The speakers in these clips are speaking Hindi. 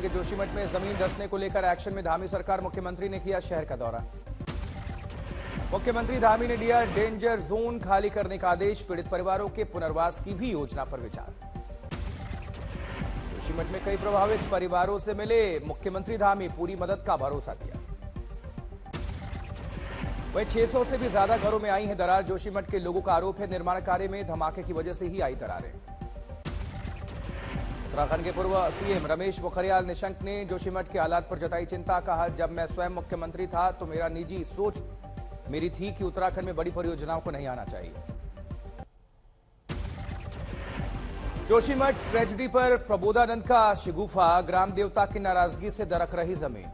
के जोशीमठ में जमीन धंसने को लेकर एक्शन में धामी सरकार। मुख्यमंत्री ने किया शहर का दौरा। मुख्यमंत्री धामी ने दिया डेंजर जोन खाली करने का आदेश। पीड़ित परिवारों के पुनर्वास की भी योजना पर विचार। जोशीमठ में कई प्रभावित परिवारों से मिले मुख्यमंत्री धामी, पूरी मदद का भरोसा दिया। वहीं 600 से भी ज्यादा घरों में आई है दरार। जोशीमठ के लोगों का आरोप है निर्माण कार्य में धमाके की वजह से ही आई दरारें। उत्तराखंड के पूर्व सीएम रमेश पोखरियाल निशंक ने जोशीमठ के हालात पर जताई चिंता। कहा, जब मैं स्वयं मुख्यमंत्री था तो मेरा निजी सोच मेरी थी कि उत्तराखंड में बड़ी परियोजनाओं को नहीं आना चाहिए। जोशीमठ ट्रेजेडी पर प्रबोधानंद का शिगुफा। ग्राम देवता की नाराजगी से दरक रही जमीन।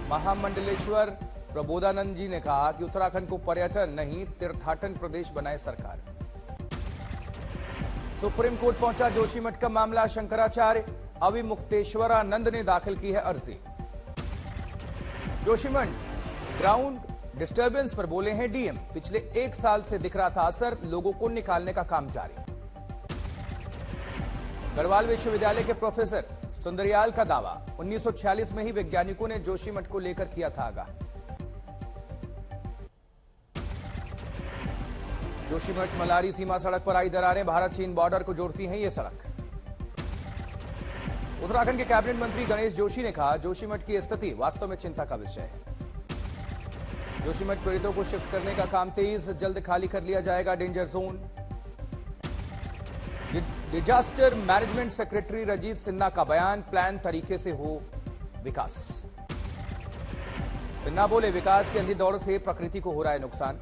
महामंडलेश्वर प्रबोधानंद जी ने कहा कि उत्तराखंड को पर्यटन नहीं तीर्थाटन प्रदेश बनाए सरकार। सुप्रीम कोर्ट पहुंचा जोशीमठ का मामला। शंकराचार्य अविमुक्तेश्वरानंद ने दाखिल की है अर्जी। जोशीमठ ग्राउंड डिस्टर्बेंस पर बोले हैं डीएम। पिछले 1 साल से दिख रहा था असर, लोगों को निकालने का काम जारी। गढ़वाल विश्वविद्यालय के प्रोफेसर सुंदरियाल का दावा, 1946 में ही वैज्ञानिकों ने जोशीमठ को लेकर किया था आगाह। जोशीमठ मलारी सीमा सड़क पर आई दरारें। भारत चीन बॉर्डर को जोड़ती है ये सड़क। उत्तराखंड के कैबिनेट मंत्री गणेश जोशी ने कहा, जोशीमठ की स्थिति वास्तव में चिंता का विषय है। जोशीमठ पीड़ितों को शिफ्ट करने का काम तेज, जल्द खाली कर लिया जाएगा danger zone. Disaster management secretary Rajit Sinha का बयान, प्लान तरीके से हो विकास। सिन्हा बोले, विकास की अंधी दौड़ से प्रकृति को हो रहा है नुकसान।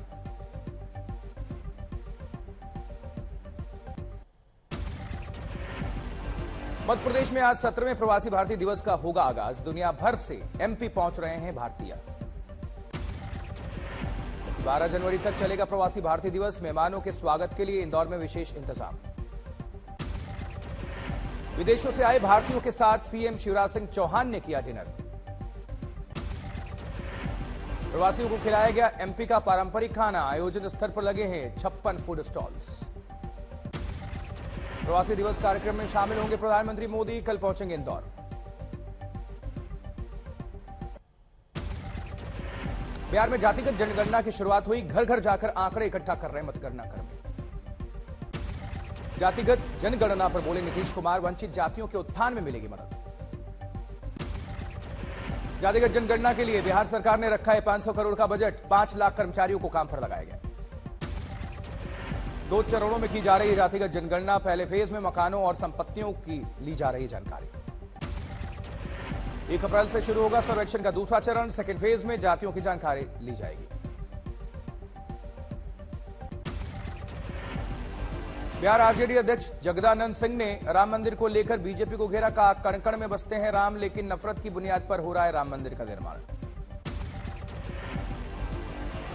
मध्य प्रदेश में आज 17वें प्रवासी भारतीय दिवस का होगा आगाज। दुनिया भर से एमपी पहुंच रहे हैं भारतीय। 12 जनवरी तक चलेगा प्रवासी भारतीय दिवस। मेहमानों के स्वागत के लिए इंदौर में विशेष इंतजाम। विदेशों से आए भारतीयों के साथ सीएम शिवराज सिंह चौहान ने किया डिनर। प्रवासियों को खिलाया गया एमपी का पारंपरिक खाना। आयोजन स्थल पर लगे हैं 56 फूड स्टॉल्स। प्रवासी दिवस कार्यक्रम में शामिल होंगे प्रधानमंत्री मोदी। कल पहुंचेंगे इंदौर। बिहार में जातिगत जनगणना की शुरुआत हुई। घर घर जाकर आंकड़े इकट्ठा कर रहे मतगणना कर्मी। जातिगत जनगणना पर बोले नीतीश कुमार, वंचित जातियों के उत्थान में मिलेगी मदद। जातिगत जनगणना के लिए बिहार सरकार ने रखा है 500 करोड़ का बजट। 5 लाख कर्मचारियों को काम पर लगाया गया। 2 चरणों में की जा रही जातिगत जनगणना। पहले फेज में मकानों और संपत्तियों की ली जा रही जानकारी। 1 अप्रैल से शुरू होगा सर्वेक्षण का दूसरा चरण। सेकेंड फेज में जातियों की जानकारी ली जाएगी। बिहार आरजेडी अध्यक्ष जगदानंद सिंह ने राम मंदिर को लेकर बीजेपी को घेरा। कहा, कण-कण में बसते हैं राम, लेकिन नफरत की बुनियाद पर हो रहा है राम मंदिर का निर्माण।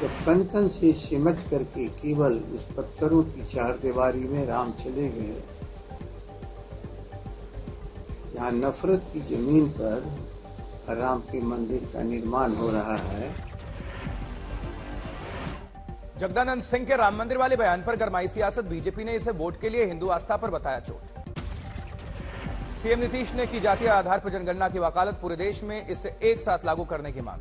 तो कण-कण से सिमट करके केवल उस पत्थरों की चारदीवारी में राम चले गए, जहाँ नफरत की जमीन पर राम के मंदिर का निर्माण हो रहा है। जगदानंद सिंह के राम मंदिर वाले बयान पर गरमाई सियासत। बीजेपी ने इसे वोट के लिए हिंदू आस्था पर बताया चोट। सीएम नीतीश ने की जातीय आधार पर जनगणना की वकालत। पूरे देश में इसे एक साथ लागू करने की मांग।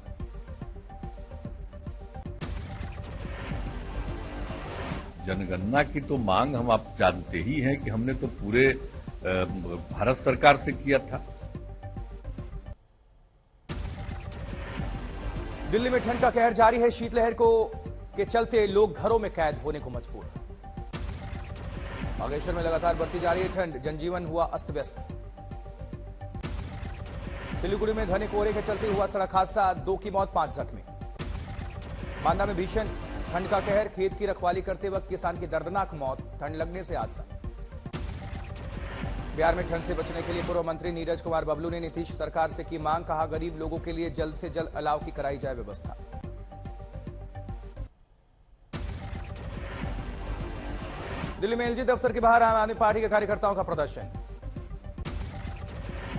जनगणना की तो मांग हम आप जानते ही हैं कि हमने तो पूरे भारत सरकार से किया था। दिल्ली में ठंड का कहर जारी है। शीतलहर के चलते लोग घरों में कैद होने को मजबूर। बागेश्वर में लगातार बढ़ती जा रही है ठंड। जनजीवन हुआ अस्त व्यस्त। सिलीगुड़ी में घने कोहरे के चलते हुआ सड़क हादसा। 2 की मौत, 5 जख्मी। बांदा में भीषण ठंड का कहर। खेत की रखवाली करते वक्त किसान की दर्दनाक मौत। ठंड लगने से हादसा। बिहार में ठंड से बचने के लिए पूर्व मंत्री नीरज कुमार बबलू ने नीतीश सरकार से की मांग। कहा, गरीब लोगों के लिए जल्द से जल्द अलाव की कराई जाए व्यवस्था। दिल्ली में एलजी दफ्तर के बाहर आम आदमी पार्टी के कार्यकर्ताओं का प्रदर्शन।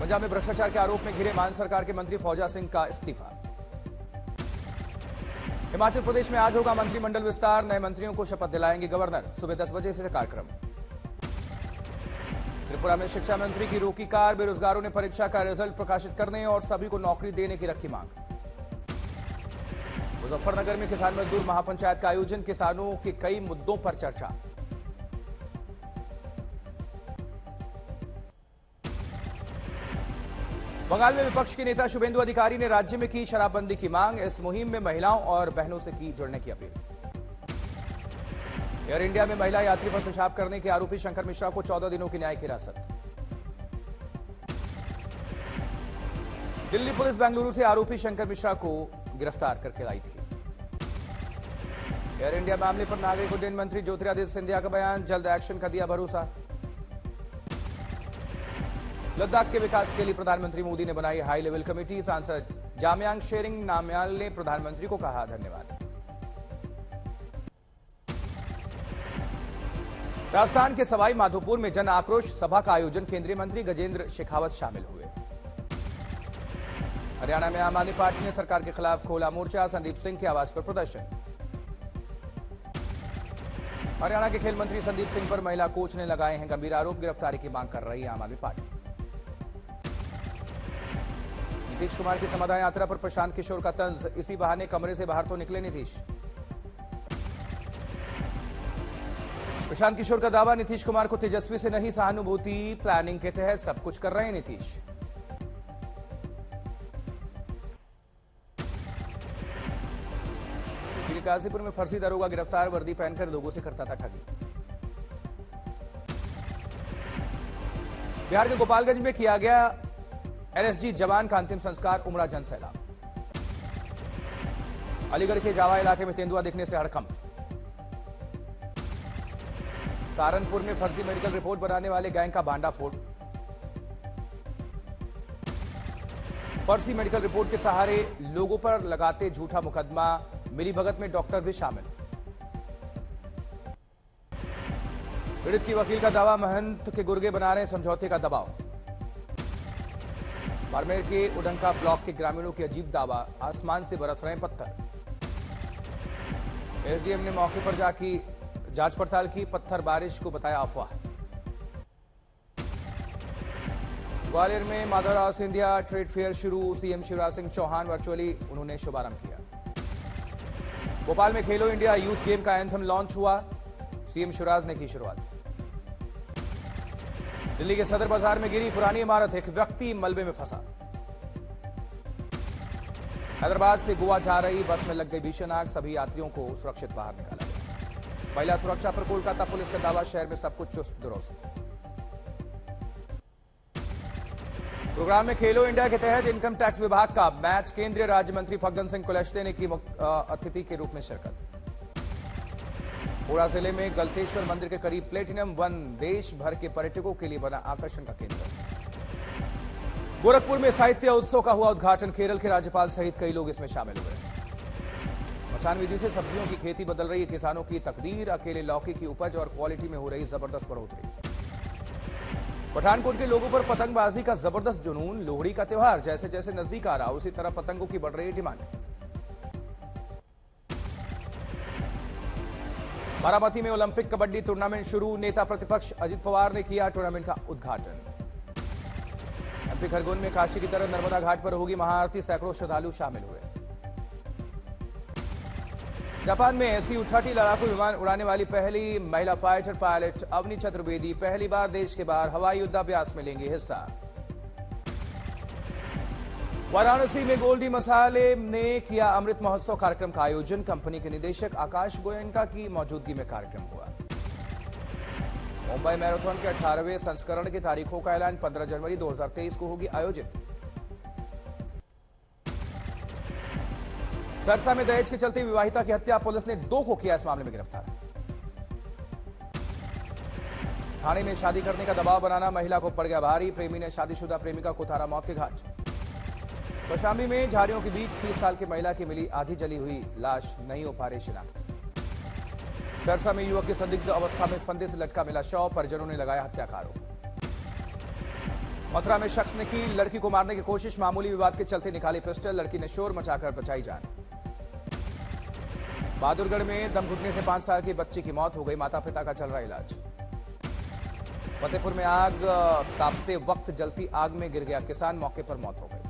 पंजाब में भ्रष्टाचार के आरोप में घिरे मान सरकार के मंत्री फौजा सिंह का इस्तीफा। हिमाचल प्रदेश में आज होगा मंत्रिमंडल विस्तार। नए मंत्रियों को शपथ दिलाएंगे गवर्नर। सुबह 10 बजे से कार्यक्रम। त्रिपुरा में शिक्षा मंत्री की रोकी कार, बेरोजगारों ने परीक्षा का रिजल्ट प्रकाशित करने और सभी को नौकरी देने की रखी मांग। मुजफ्फरनगर में किसान मजदूर महापंचायत का आयोजन, किसानों के कई मुद्दों पर चर्चा। बंगाल में विपक्ष के नेता शुभेंदु अधिकारी ने राज्य में की शराबबंदी की मांग, इस मुहिम में महिलाओं और बहनों से की जुड़ने की अपील। एयर इंडिया में महिला यात्री पर पेशाब करने के आरोपी शंकर मिश्रा को 14 दिनों की न्यायिक हिरासत। दिल्ली पुलिस बेंगलुरु से आरोपी शंकर मिश्रा को गिरफ्तार करके लाई थी। एयर इंडिया मामले पर नागरिक उड्डयन मंत्री ज्योतिरादित्य सिंधिया का बयान, जल्द एक्शन का दिया भरोसा। लद्दाख के विकास के लिए प्रधानमंत्री मोदी ने बनाई हाई लेवल कमेटी, सांसद जामयांग शेरिंग नामयाल ने प्रधानमंत्री को कहा धन्यवाद। राजस्थान के सवाई माधोपुर में जन आक्रोश सभा का आयोजन, केंद्रीय मंत्री गजेंद्र शेखावत शामिल हुए। हरियाणा में आम आदमी पार्टी ने सरकार के खिलाफ खोला मोर्चा, संदीप सिंह के आवास पर प्रदर्शन। हरियाणा के खेल मंत्री संदीप सिंह पर महिला कोच ने लगाए हैं गंभीर आरोप, गिरफ्तारी की मांग कर रही है आम आदमी पार्टी। नीतीश कुमार की समाधान यात्रा पर प्रशांत किशोर का तंज, इसी बहाने कमरे से बाहर तो निकले नीतीश। प्रशांत किशोर का दावा, नीतीश कुमार को तेजस्वी से नहीं सहानुभूति, प्लानिंग के तहत सब कुछ कर रहे हैं नीतीश। गाजीपुर में फर्जी दरोगा गिरफ्तार, वर्दी पहनकर लोगों से करता था ठगी। बिहार के गोपालगंज में किया गया एलएसजी जवान का अंतिम संस्कार, उमड़ा जनसैलाब। अलीगढ़ के जावा इलाके में तेंदुआ दिखने से हड़कंप। सहारनपुर में फर्जी मेडिकल रिपोर्ट बनाने वाले गैंग का भांडाफोड़। फर्जी मेडिकल रिपोर्ट के सहारे लोगों पर लगाते झूठा मुकदमा, मिलीभगत में डॉक्टर भी शामिल। पीड़ित की वकील का दावा, महंत के गुर्गे बना रहे समझौते का दबाव। बाड़मेर के उडंका ब्लॉक के ग्रामीणों की अजीब दावा, आसमान से बरस रहे पत्थर। एसडीएम ने मौके पर जाकर जांच पड़ताल की, पत्थर बारिश को बताया अफवाह। ग्वालियर में माधवराव सिंधिया ट्रेड फेयर शुरू, सीएम शिवराज सिंह चौहान वर्चुअली उन्होंने शुभारंभ किया। भोपाल में खेलो इंडिया यूथ गेम का एंथम लॉन्च हुआ, सीएम शिवराज ने की शुरुआत। दिल्ली के सदर बाजार में गिरी पुरानी इमारत, एक व्यक्ति मलबे में फंसा। हैदराबाद से गोवा जा रही बस में लग गई भीषण आग, सभी यात्रियों को सुरक्षित बाहर निकाला गया। महिला सुरक्षा पर कोलकाता पुलिस का दावा, शहर में सब कुछ चुस्त दुरुस्त। प्रोग्राम में खेलो इंडिया के तहत इनकम टैक्स विभाग का मैच, केंद्रीय राज्य मंत्री फग्गन सिंह कुलस्ते ने की अतिथि के रूप में शिरकत। पूरा जिले में गलतेश्वर मंदिर के करीब प्लेटिनम वन देश भर के पर्यटकों के लिए बना आकर्षण का केंद्र। गोरखपुर में साहित्य उत्सव का हुआ उद्घाटन, केरल के राज्यपाल सहित कई लोग इसमें शामिल हुए। मचान विधि से सब्जियों की खेती बदल रही है किसानों की तकदीर, अकेले लौकी की उपज और क्वालिटी में हो रही जबरदस्त बढ़ोतरी। पठानकोट के लोगों पर पतंगबाजी का जबरदस्त जुनून, लोहड़ी का त्योहार जैसे जैसे नजदीक आ रहा उसी तरह पतंगों की बढ़ रही डिमांड। बारामती में ओलंपिक कबड्डी टूर्नामेंट शुरू, नेता प्रतिपक्ष अजित पवार ने किया टूर्नामेंट का उद्घाटन। एमपी खरगोन में काशी की तरह नर्मदा घाट पर होगी महाआरती, सैकड़ों श्रद्धालु शामिल हुए। जापान में SU-30 लड़ाकू विमान उड़ाने वाली पहली महिला फाइटर पायलट अवनी चतुर्वेदी पहली बार देश के बाहर हवाई युद्धाभ्यास में लेंगे हिस्सा। वाराणसी में गोल्डी मसाले ने किया अमृत महोत्सव कार्यक्रम का आयोजन, कंपनी के निदेशक आकाश गोयनका की मौजूदगी में कार्यक्रम हुआ। मुंबई मैराथन के 18वें संस्करण की तारीखों का ऐलान 15 जनवरी 2023 को होगी आयोजित। सरसा में दहेज के चलते विवाहिता की हत्या, पुलिस ने 2 को किया इस मामले में गिरफ्तार। थाने में शादी करने का दबाव बनाना महिला को पड़ गया भारी, प्रेमी ने शादीशुदा प्रेमिका को उतारा मौत के घाट। कौशाम्बी में झाड़ियों के बीच 30 साल की महिला की मिली आधी जली हुई लाश, नहीं हो पा रही शिनाख्त। सरसा में युवक की संदिग्ध अवस्था में फंदे से लटका मिला शव, परिजनों ने लगाया हत्या का आरोप। मथुरा में शख्स ने की लड़की को मारने की कोशिश, मामूली विवाद के चलते निकाली पिस्टल, लड़की ने शोर मचाकर बचाई जान। बहादुरगढ़ में दम घुटने से 5 साल की बच्ची की मौत हो गई, माता पिता का चल रहा इलाज। फतेहपुर में आग, तापते वक्त जलती आग में गिर गया किसान, मौके पर मौत हो गई।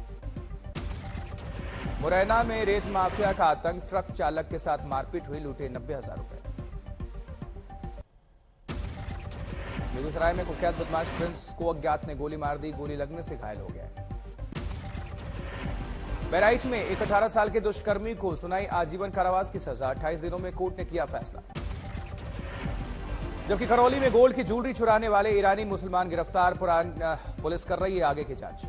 मुरैना में रेत माफिया का आतंक, ट्रक चालक के साथ मारपीट हुई, लूटे 90,000 रुपए। बेगूसराय में कुख्यात बदमाश प्रिंस को अज्ञात ने गोली मार दी, गोली लगने से घायल हो गया। बहराइच में एक 18 साल के दुष्कर्मी को सुनाई आजीवन कारावास की सजा, 28 दिनों में कोर्ट ने किया फैसला। जबकि करौली में गोल्ड की ज्वेलरी चुराने वाले ईरानी मुसलमान गिरफ्तार, पुलिस कर रही है आगे की जांच।